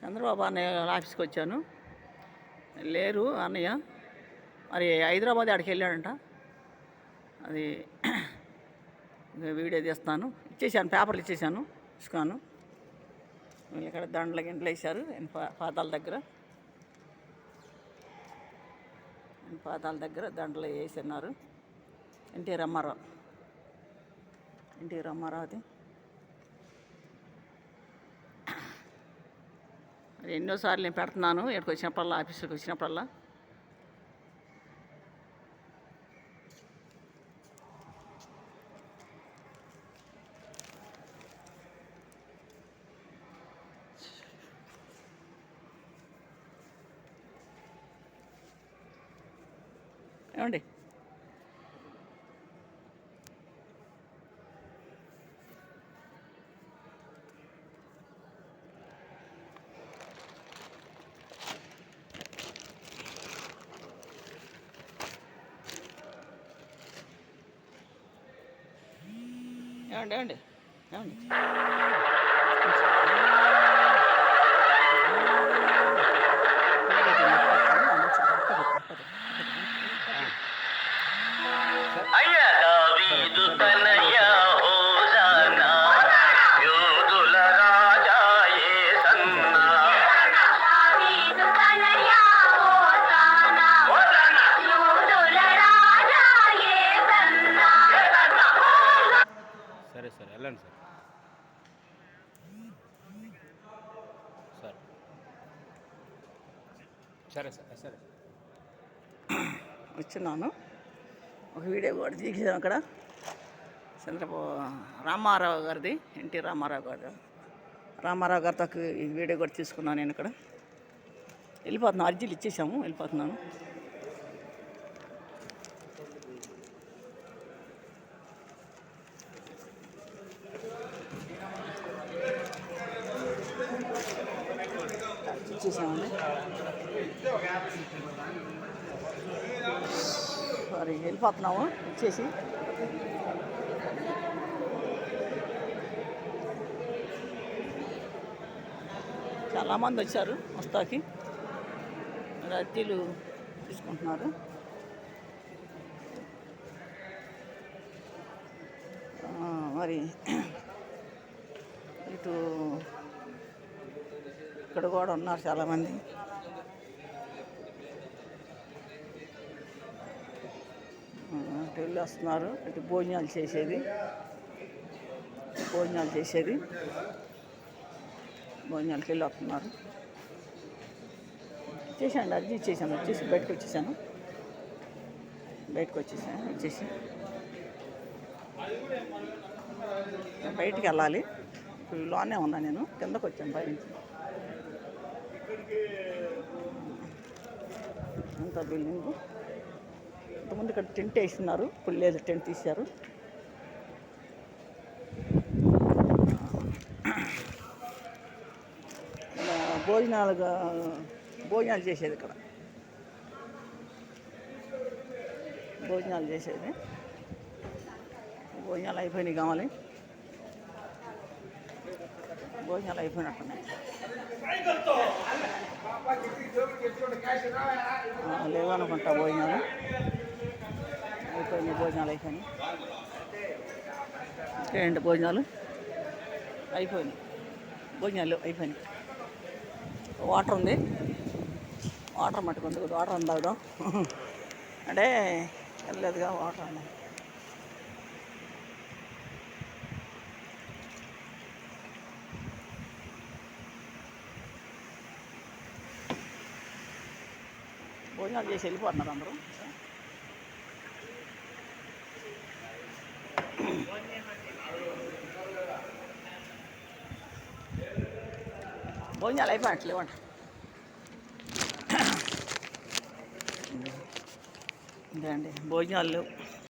చంద్రబాబు అన్నయ్య ఆఫీస్కి వచ్చాను. లేరు అన్నయ్య, మరి హైదరాబాద్ ఆడికి వెళ్ళాడంట. అది వీడియో తీస్తాను. ఇచ్చేసాను, పేపర్లు ఇచ్చేసాను, ఇసుకాను. ఇక్కడ దండల గింటలు వేశారు పాదాల దగ్గర. పాదాల దగ్గర దండలు వేసిన్నారు. ఎన్టీ రామారావు అది. మరి ఎన్నోసార్లు నేను పెడుతున్నాను ఇక్కడికి వచ్చినప్పుడల్లా, ఆఫీస్కి వచ్చినప్పుడల్లా. ఏమండి, ఏమండి ఏమండి ఏమండి సరే సరే వెళ్ళండి సార్. సరే సరే సరే వచ్చినాను. ఒక వీడియో కూడా తీసాను అక్కడ. రామారావు గారిది, ఎన్టీ రామారావు గారితో ఈ వీడియో కూడా తీసుకున్నాను నేను ఇక్కడ. వెళ్ళిపోతున్నాను, అర్జీలు ఇచ్చేసాము, వెళ్ళిపోతున్నాను. ఇచ్చేసామండి. సారీ, వెళ్ళిపోతున్నాము ఇచ్చేసి. చాలామంది వచ్చారు వస్తాకి, అర్జీలు తీసుకుంటున్నారు. మరి ఇటు ఇక్కడ కూడా ఉన్నారు చాలామంది. ఇటు వెళ్ళి వస్తున్నారు. ఇటు భోజనాలు చేసేది, భోజనాలకి వెళ్ళి వస్తున్నారు. ఇచ్చేసాను, అర్జీ ఇచ్చేసాను. వచ్చేసి బయటకు వచ్చేసాను. వచ్చేసి బయటికి వెళ్ళాలి. ఇప్పుడు లోనే ఉన్నా నేను, కిందకు వచ్చాను పై నుంచి. అంత బిల్డింగు. ఇంతకుముందు ఇక్కడ టెంట్ వేస్తున్నారు, ఇప్పుడు లేదు, టెంట్ తీశారు. భోజనాలు చేసేది ఇక్కడ, భోజనాలు అయిపోయినాయి కావాలి. భోజనాలు అయిపోయినట్టున్నాయి. లేవనుకుంటా, భోజనాలు అయిపోయినాయి. ఏంటి భోజనాలు అయిపోయినాయి. వాటర్ ఉంది, వాటర్ మట్టుకుంది. వాటర్ అందాడు అంటే వెళ్ళలేదుగా, వాటర్ అన్నా. భోజనాలు చేసి వెళ్ళిపోతున్నారు అందరూ. భోజనాలు అయిపోయినట్లేవంట. ఇదే అండి భోజనాలు.